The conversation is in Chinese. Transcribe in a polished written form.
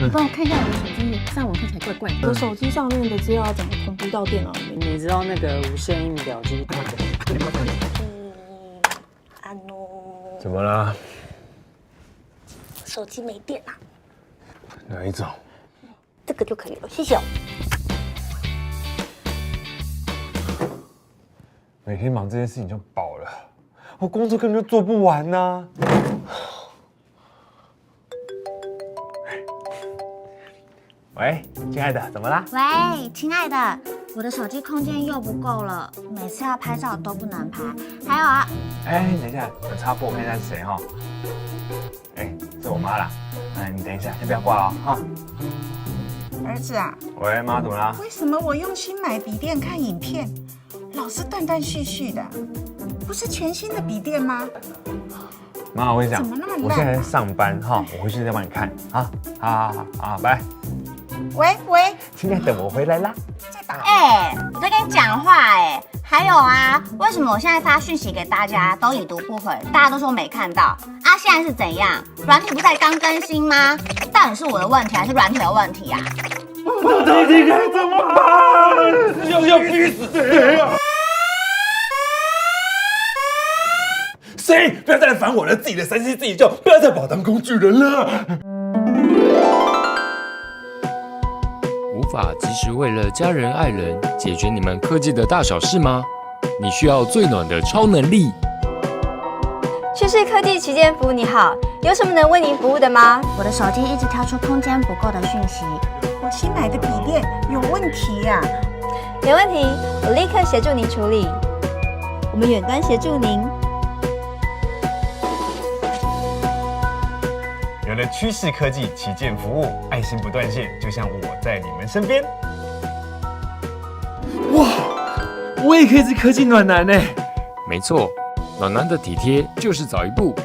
你帮我看一下我的手机，上网看起来怪怪的。我手机上面的资料要怎么同步到电脑里面？你知道那个无线印表机？怎么了？手机没电啦，哪一种？这个就可以了，谢谢哦。每天忙这件事情就饱了，我工作根本就做不完呐、喂，亲爱的，怎么啦？喂，亲爱的，我的手机空间又不够了，每次要拍照都不能拍。还有啊，哎，等一下，有插播，我看一下是谁哈。哎，是我妈啦。哎，你等一下，先不要挂哦，哈。儿子啊，喂，妈，怎么啦？为什么我用心买笔电看影片，老是断断续续的？不是全新的笔电吗？妈，我跟你讲，怎么那么烂啊我现在在上班哈，我回去再帮你看啊。好，拜。喂，亲爱的，我回来啦。再打。我在跟你讲话还有啊，为什么我现在发讯息给大家都已读不回，大家都说没看到啊？现在是怎样？软体不才刚更新吗？到底是我的问题还是软体的问题啊？我到底该怎么办？要逼死谁啊？谁？不要再来烦我了，自己的3C自己救，不要再把我当工具人了。无法及时为了家人爱人解决你们科技的大小事吗？你需要最暖的超能力。趋势科技旗舰服务，你好，有什么能为您服务的吗？我的手机一直跳出空间不够的讯息。我新买的笔电有问题呀、没问题，我立刻协助您处理。我们远端协助您。有了趋势科技旗舰服务，爱心不断线，就像我在你们身边。哇，我也可以是科技暖男呢。没错，暖男的体贴就是早一步。